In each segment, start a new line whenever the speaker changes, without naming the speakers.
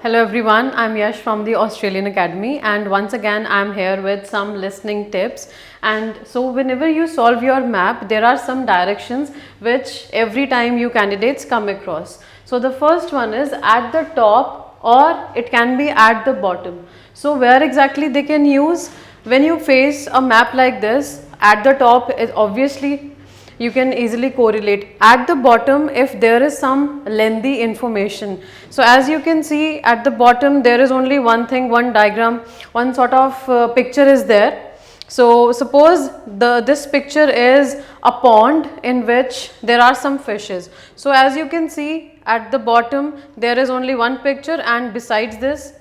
Hello everyone, I'm Yash from the Australian Academy, and once again I'm here with some listening tips. And so whenever you solve your map, there are some directions which every time you candidates come across. So the first one is at the top, or it can be at the bottom. So where exactly they can use? When you face a map like this, at the top is obviously you can easily correlate. At the bottom, if there is some lengthy information, so as you can see at the bottom there is only one thing, one diagram, one sort of picture is there. So suppose this picture is a pond in which there are some fishes. So as you can see at the bottom there is only one picture, and besides this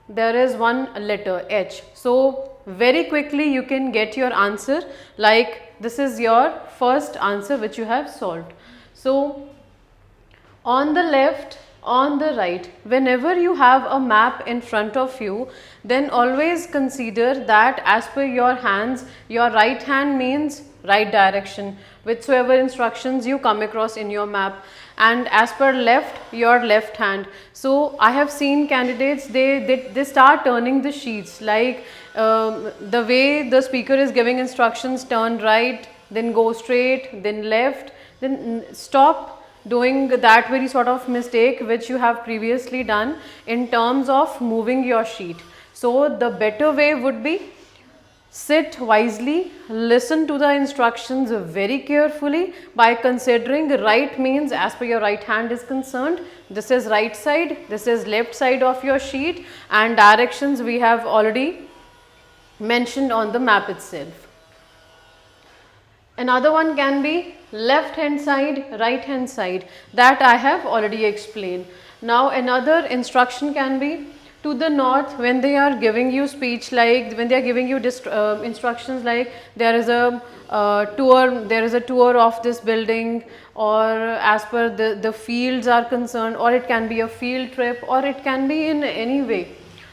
there is one letter H. So very quickly you can get your answer, like this is your first answer which you have solved. So on the left, on the right, whenever you have a map in front of you, then always consider that as per your hands, your right hand means right direction, whichsoever instructions you come across in your map, and as per left, your left hand. So I have seen candidates, they start turning the sheets, like the way the speaker is giving instructions, turn right, then go straight, then left, then stop doing that very sort of mistake which you have previously done in terms of moving your sheet. So the better way would be sit wisely, listen to the instructions very carefully by considering right means as per your right hand is concerned. This is right side, this is left side of your sheet, and directions we have already mentioned on the map itself. Another one can be left hand side, right hand side, that I have already explained. Now another instruction can be to the north, when they are giving you speech, like when they are giving you instructions like there is a tour of this building, or as per the fields are concerned, or it can be a field trip, or it can be in any way.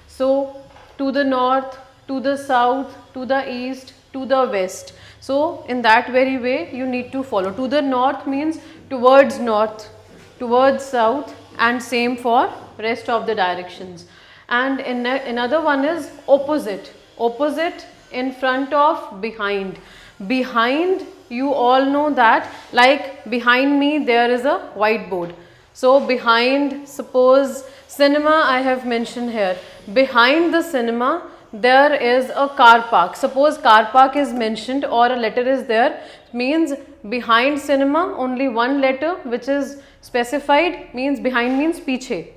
So to the north, to the south, to the east, to the west. So in that very way you need to follow. To the north means towards north, towards south, and same for rest of the directions. And another one is opposite. Opposite in front of, behind. Behind, you all know that, like behind me there is a whiteboard. So behind, suppose cinema I have mentioned here. Behind the cinema there is a car park. Suppose car park is mentioned or a letter is there, means behind cinema only one letter which is specified, means behind means piche.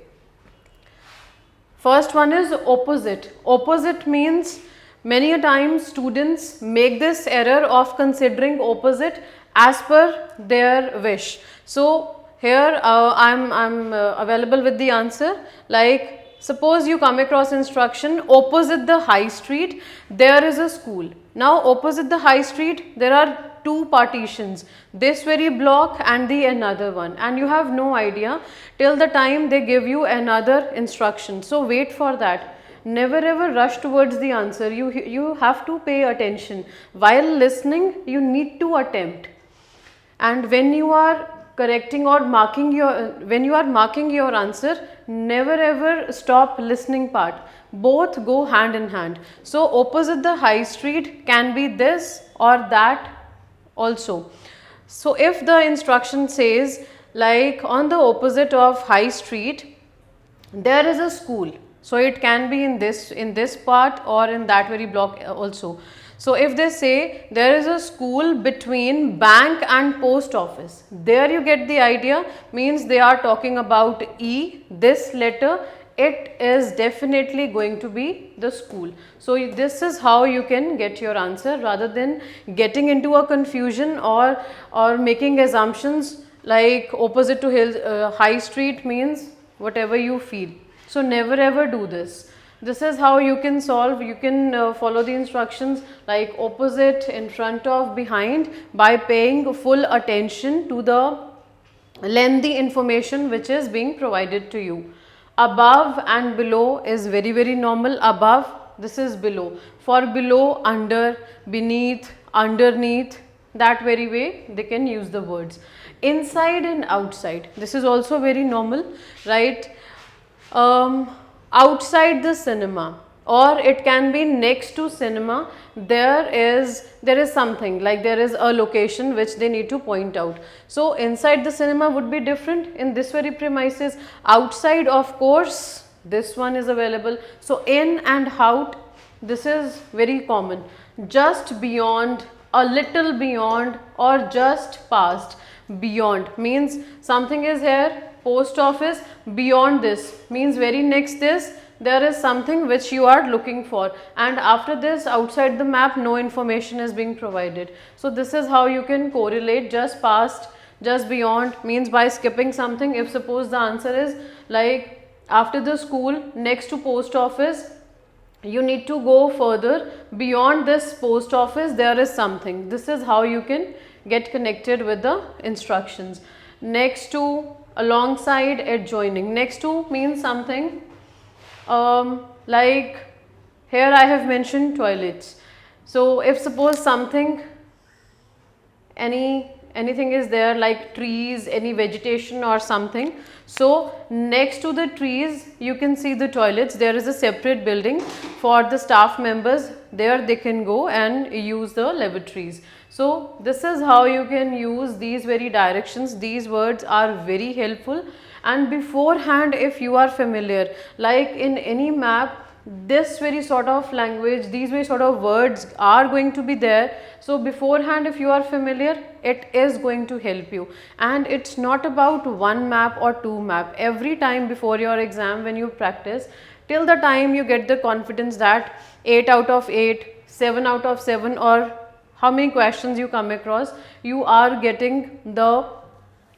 First one is opposite. Opposite means many a times students make this error of considering opposite as per their wish. So here I'm available with the answer, like suppose you come across instruction opposite the high street there is a school. Now opposite the high street there are two partitions, this very block and the another one, and you have no idea till the time they give you another instruction. So wait for that. Never ever rush towards the answer. You have to pay attention. While listening you need to attempt, and when you are correcting or marking your answer, never ever stop listening part. Both go hand in hand. So opposite the high street can be this or that also. So if the instruction says like on the opposite of high street there is a school, so it can be in this part or in that very block also. So if they say there is a school between bank and post office, there you get the idea, means they are talking about E, this letter, it is definitely going to be the school. So this is how you can get your answer, rather than getting into a confusion or making assumptions like opposite to high street means whatever you feel. So never ever do this. This is how you can solve. You can follow the instructions like opposite, in front of, behind, by paying full attention to the lengthy information which is being provided to you. Above and below is very very normal. Above, this is below. For below, under, beneath, underneath, that very way they can use the words. Inside and outside, this is also very normal, right? outside the cinema, or it can be next to cinema, there is something, like there is a location which they need to point out. So inside the cinema would be different in this very premises. Outside, of course, this one is available. So in and out, this is very common. Just beyond, a little beyond, or just past. Beyond means something is here, post office. Beyond this means very next this, there is something which you are looking for, and after this, outside the map, no information is being provided. So this is how you can correlate. Just past, just beyond means by skipping something. If suppose the answer is like after the school, next to post office, you need to go further. Beyond this post office, there is something. This is how you can get connected with the instructions. Next to, alongside, adjoining. Next to means something. Like here I have mentioned toilets. So if suppose something, anything is there, like trees, any vegetation or something, so next to the trees you can see the toilets. There is a separate building for the staff members. There they can go and use the lavatories. So this is how you can use these very directions. These words are very helpful. And beforehand, if you are familiar, like in any map, this very sort of language, these very sort of words are going to be there. So beforehand, if you are familiar, it is going to help you. And it's not about one map or two map. Every time before your exam, when you practice, till the time you get the confidence that 8 out of 8, 7 out of 7, or how many questions you come across, you are getting the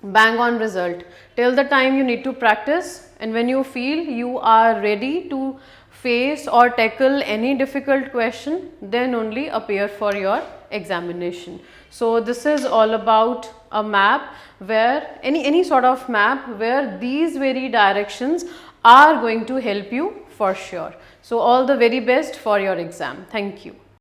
bang on result. Till the time you need to practice, and when you feel you are ready to face or tackle any difficult question, then only appear for your examination. So this is all about a map, where any sort of map where these very directions are going to help you for sure. So all the very best for your exam. Thank you.